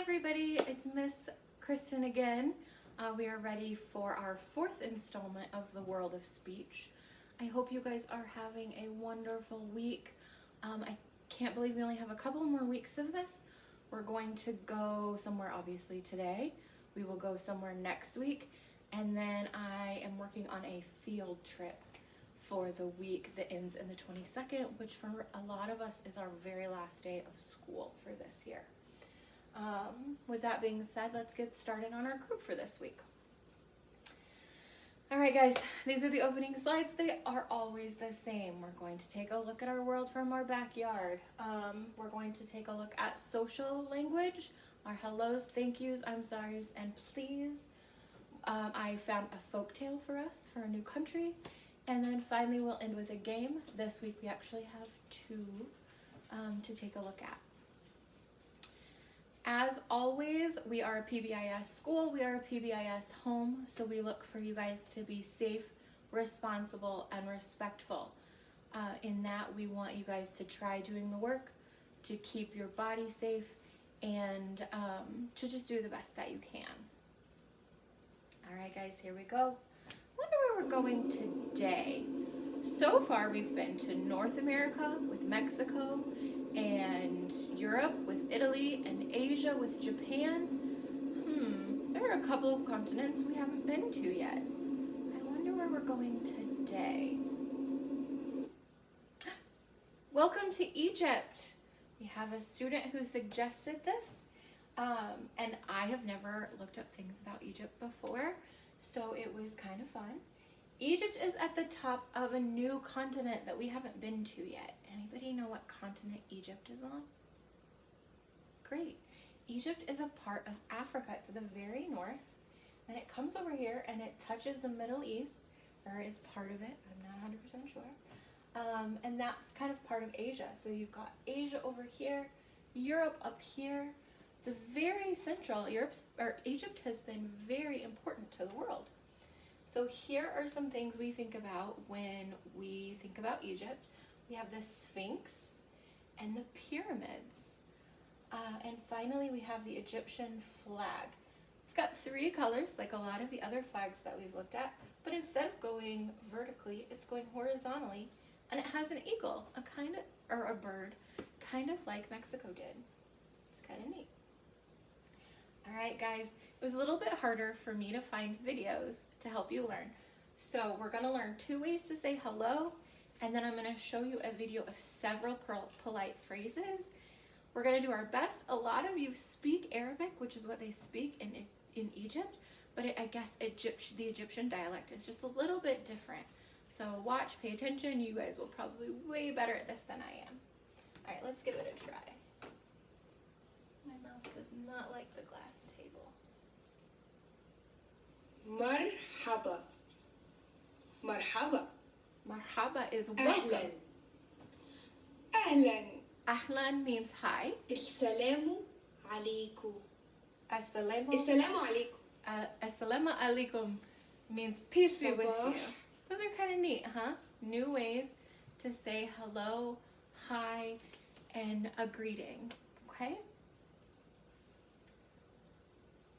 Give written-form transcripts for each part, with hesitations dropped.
everybody, it's Miss Kristen again. We are ready for our fourth installment of the World of Speech. I hope you guys are having a wonderful week. I can't believe we only have a couple more weeks of this. We're going to go somewhere obviously today. We will go somewhere next week, and then I am working on a field trip for the week that ends in the 22nd, which for a lot of us is our very last day of school for this year. With that being said, let's get started on our group for this week. Alright guys, these are the opening slides. They are always the same. We're going to take a look at our world from our backyard. We're going to take a look at social language, our hellos, thank yous, I'm sorries, and please. I found a folktale for us for a new country. And then finally we'll end with a game. This week we actually have two to take a look at. As always, we are a PBIS school, we are a PBIS home, so we look for you guys to be safe, responsible, and respectful. In that, we want you guys to try doing the work, to keep your body safe, and to just do the best that you can. Alright guys, here we go. Wonder where we're going today. So far we've been to North America with Mexico, and Europe with Italy, and Asia with Japan. There are a couple of continents we haven't been to yet. I wonder where we're going today. Welcome to Egypt. We have a student who suggested this, and I have never looked up things about Egypt before, so it was kind of fun. Egypt is at the top of a new continent that we haven't been to yet. Anybody know what continent Egypt is on? Great. Egypt is a part of Africa. It's the very north. And it comes over here and it touches the Middle East, or is part of it. I'm not 100% sure. And that's kind of part of Asia. So you've got Asia over here, Europe up here. It's very central. Egypt has been very important to the world. So here are some things we think about when we think about Egypt. We have the Sphinx and the pyramids. And finally we have the Egyptian flag. It's got three colors like a lot of the other flags that we've looked at, but instead of going vertically, it's going horizontally, and it has an eagle, a bird, kind of like Mexico did. It's kind of neat. Alright guys, it was a little bit harder for me to find videos to help you learn. So we're going to learn two ways to say hello, and then I'm going to show you a video of several polite phrases. We're going to do our best. A lot of you speak Arabic, which is what they speak in Egypt, but I guess the Egyptian dialect is just a little bit different. So watch, pay attention. You guys will probably be way better at this than I am. Alright, let's give it a try. My mouse does not like the glass table. Marhaba. Marhaba. Marhaba is welcome. Ahlan. Ahlan means hi. Assalamu alaikum. Assalamu alaikum. Assalamu alaikum means peace be with Sabah. you. Those are kind of neat, huh? New ways to say hello, hi, and a greeting. Okay?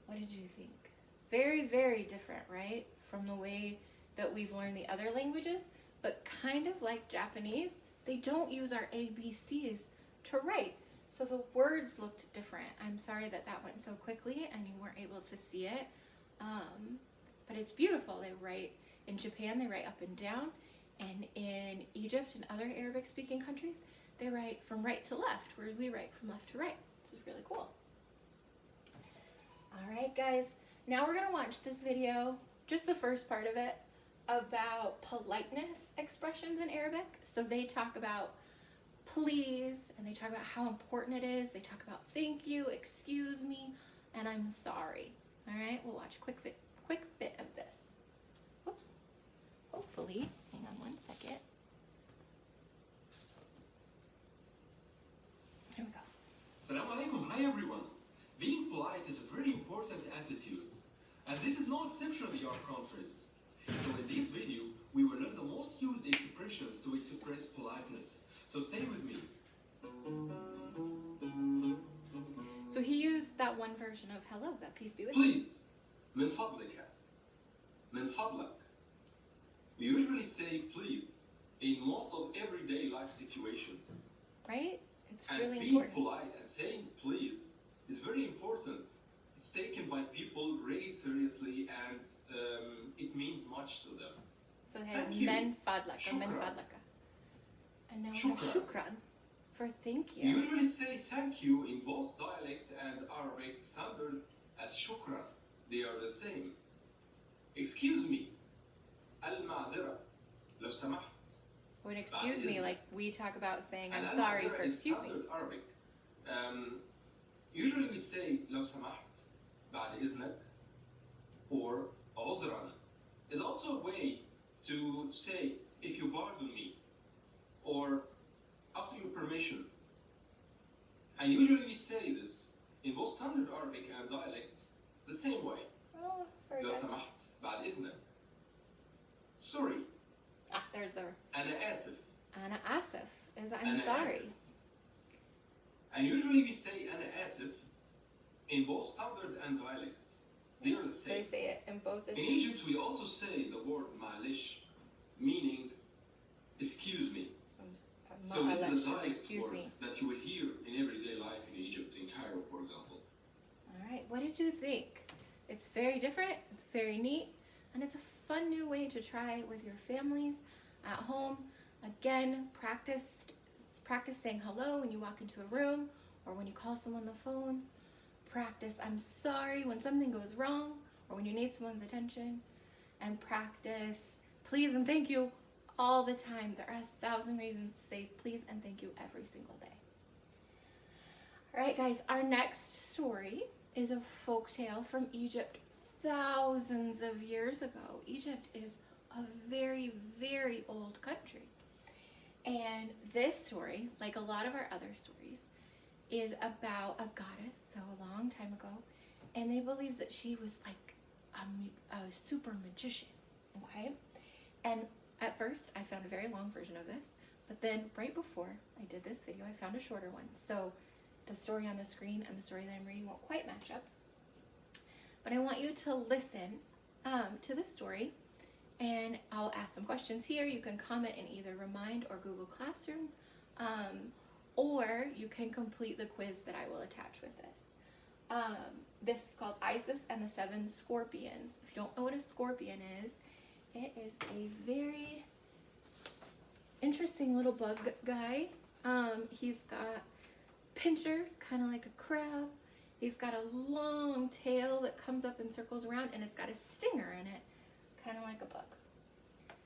What did you think? Very, very different, right? From the way that we've learned the other languages, but kind of like Japanese, they don't use our ABCs to write. So the words looked different. I'm sorry that went so quickly and you weren't able to see it. But it's beautiful. They write, in Japan, they write up and down. And in Egypt and other Arabic speaking countries, they write from right to left, whereas we write from left to right. This is really cool. Alright guys, now we're going to watch this video, just the first part of it, about politeness expressions in Arabic. So they talk about please, and they talk about how important it is. They talk about thank you, excuse me, and I'm sorry. Alright, we'll watch a quick bit of this. Whoops. Hopefully, hang on one second. Here we go. Assalamu alaikum. Hi everyone. Being polite is a very important attitude, and this is no exception in our countries. So in this video, we will learn the most used expressions to express politeness. So stay with me. So he used that one version of hello, that peace be with you. Please. من فضلك. من فضلك. We usually say please in most of everyday life situations. Right? It's And really being important. polite and saying please is very important. It's taken by people really seriously, and it means much to them. So they Thank have you. men fadlaka, men Shukran. fadlaka. And now we have Shukran. shukran for thank We you. usually say thank you in both dialect and Arabic standard as shukran. They are the same. Excuse me. المعذرة. لو سمحت. When excuse me, like we talk about saying I'm And sorry المعذرة for is excuse me. standard Arabic. Usually we say لو سمحت بعد إذنك, or عذرا is also a way to say if you pardon me, or after your permission. And usually we say this in both standard Arabic and dialect the same way. Oh, sorry. لو guys. سمحت بعد إذنك. Sorry. Ah, there's our أنا آسف. Ana Asif is I'm أنا sorry. آسف. And usually we say أنا آسف in both standard and dialect. They are the They same. say it in both. In Egypt we also say the word معلش, meaning excuse me. So this is a dialect excuse word me. that you will hear in everyday life in Egypt, in Cairo, for example. All right, what did you think? It's very different, it's very neat, and it's a fun new way to try with your families at home. Again, practice saying hello when you walk into a room or when you call someone on the phone. Practice I'm sorry when something goes wrong or when you need someone's attention. And practice please and thank you all the time. There are 1,000 reasons to say please and thank you every single day. All right, guys, our next story is a folk tale from Egypt thousands of years ago. Egypt is a very, very old country. And this story, like a lot of our other stories, is about a goddess, so a long time ago, and they believed that she was like a super magician, okay? And at first, I found a very long version of this, but then right before I did this video, I found a shorter one. So the story on the screen and the story that I'm reading won't quite match up. But I want you to listen to the story, and I'll ask some questions here. You can comment in either Remind or Google Classroom, or you can complete the quiz that I will attach with this. This is called Isis and the Seven Scorpions. If you don't know what a scorpion is, it is a very interesting little bug guy. He's got pinchers, kind of like a crab. He's got a long tail that comes up and circles around, and it's got a stinger in it, kind of like a bug.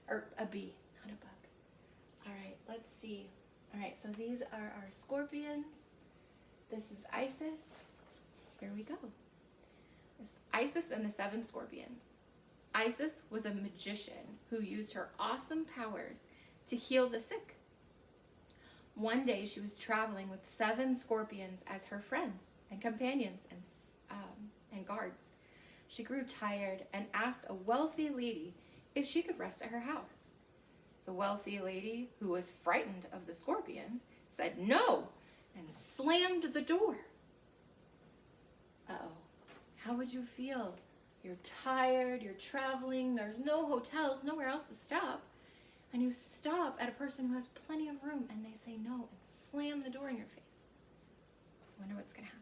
Or a bee, not a bug. All right, let's see. All right, so these are our scorpions. This is Isis. Here we go. This is Isis and the Seven Scorpions. Isis was a magician who used her awesome powers to heal the sick. One day she was traveling with 7 scorpions as her friends and companions and guards. She grew tired and asked a wealthy lady if she could rest at her house. The wealthy lady, who was frightened of the scorpions, said no and slammed the door. Uh-oh. How would you feel? You're tired, you're traveling, there's no hotels, nowhere else to stop. And you stop at a person who has plenty of room and they say no and slam the door in your face. Wonder what's going to happen.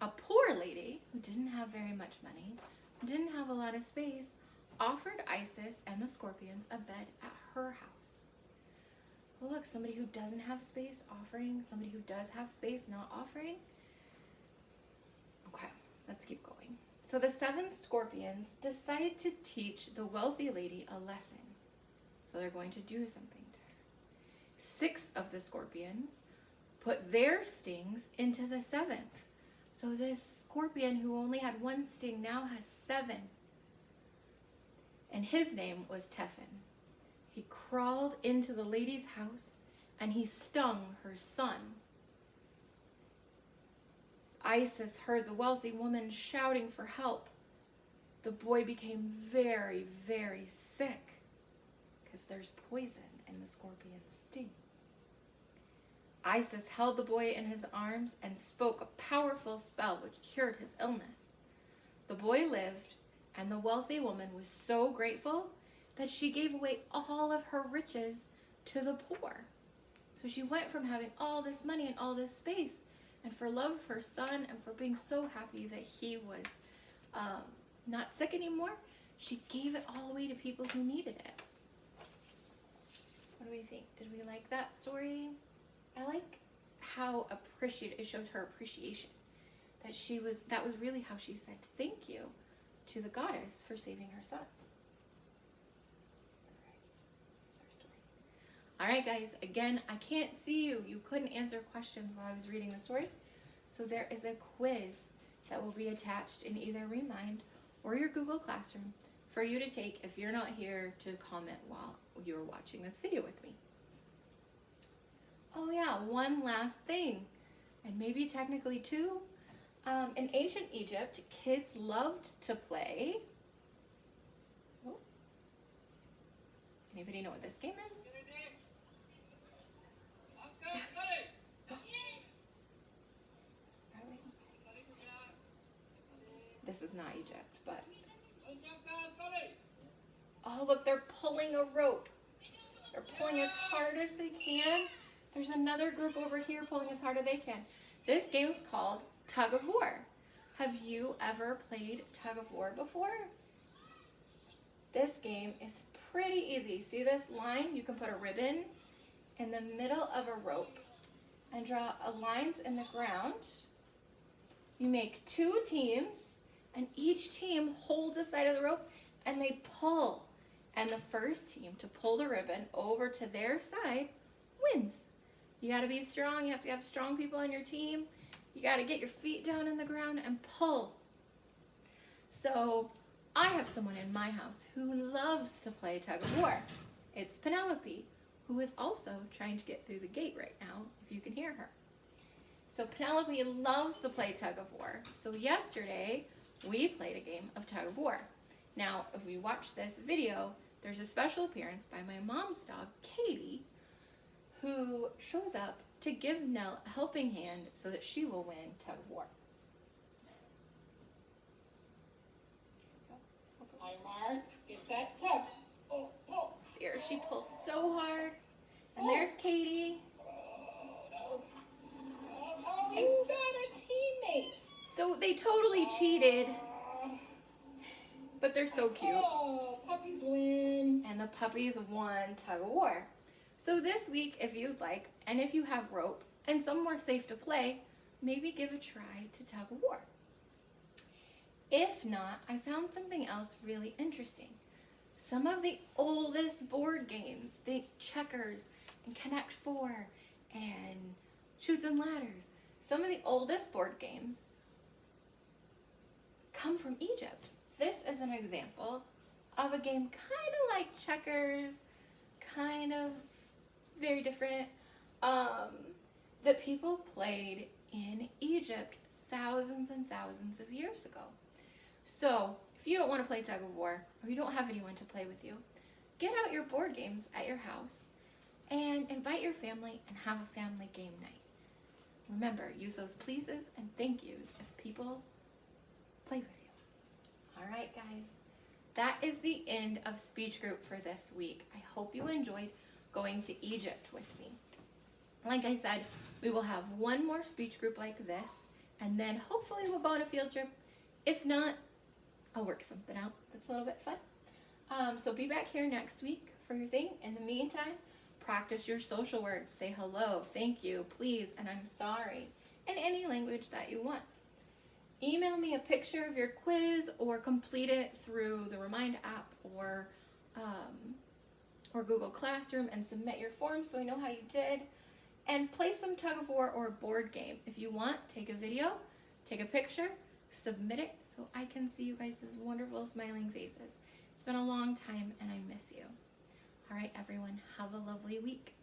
A poor lady who didn't have very much money, didn't have a lot of space, offered Isis and the scorpions a bed at her house. Well, look, somebody who doesn't have space offering, somebody who does have space not offering. Okay, let's keep going. So the 7 scorpions decide to teach the wealthy lady a lesson. So they're going to do something to her. 6 of the scorpions put their stings into the 7th. So this scorpion who only had 1 sting now has 7. And his name was Tefin. He crawled into the lady's house and he stung her son. Isis heard the wealthy woman shouting for help. The boy became very, very sick because there's poison in the scorpion's sting. Isis held the boy in his arms and spoke a powerful spell which cured his illness. The boy lived, and the wealthy woman was so grateful that she gave away all of her riches to the poor. So she went from having all this money and all this space, and for love of her son and for being so happy that he was not sick anymore, she gave it all away to people who needed it. What do we think? Did we like that story? I like how it shows her appreciation. That was really how she said thank you to the goddess for saving her son. All right, guys, again, I can't see you. You couldn't answer questions while I was reading the story. So there is a quiz that will be attached in either Remind or your Google Classroom for you to take if you're not here to comment while you're watching this video with me. Oh yeah, one last thing, and maybe technically two. In ancient Egypt, kids loved to play. Oh. Anybody know what this game is? This is not Egypt, but... Oh, look, they're pulling a rope. They're pulling as hard as they can. There's another group over here pulling as hard as they can. This game's called Tug of War. Have you ever played Tug of War before? This game is pretty easy. See this line? You can put a ribbon in the middle of a rope and draw lines in the ground. You make two teams, and each team holds a side of the rope and they pull. And the first team to pull the ribbon over to their side wins. You gotta be strong. You have to have strong people on your team. You gotta get your feet down in the ground and pull. So I have someone in my house who loves to play Tug of War. It's Penelope, who is also trying to get through the gate right now, if you can hear her. So Penelope loves to play Tug of War. So yesterday, we played a game of Tug of War. Now, if we watch this video, there's a special appearance by my mom's dog, Katie, who shows up to give Nell a helping hand so that she will win Tug of War. Hi, Mark. It's that tug. Oh, oh. See her, she pulls so hard. And there's Katie. Oh, you got a teammate. So they totally cheated, but they're so cute. Oh, puppies win. And the puppies won Tug of War. So this week, if you'd like, and if you have rope and somewhere safe to play, maybe give a try to Tug of War. If not, I found something else really interesting. Some of the oldest board games, think checkers and Connect Four and Chutes and Ladders, some of the oldest board games come from Egypt. This is an example of a game kind of like checkers, kind of very different, that people played in Egypt thousands and thousands of years ago. So if you don't want to play Tug of War, or you don't have anyone to play with you, get out your board games at your house and invite your family and have a family game night. Remember, use those pleases and thank yous if people play with you. All right, guys. That is the end of speech group for this week. I hope you enjoyed going to Egypt with me. Like I said, we will have one more speech group like this, and then hopefully we'll go on a field trip. If not, I'll work something out that's a little bit fun. So be back here next week for your thing. In the meantime, practice your social words. Say hello, thank you, please, and I'm sorry, in any language that you want. Email me a picture of your quiz or complete it through the Remind app or Google Classroom and submit your form so I know how you did. And play some Tug of War or a board game. If you want, take a video, take a picture, submit it so I can see you guys' wonderful smiling faces. It's been a long time and I miss you. All right, everyone, have a lovely week.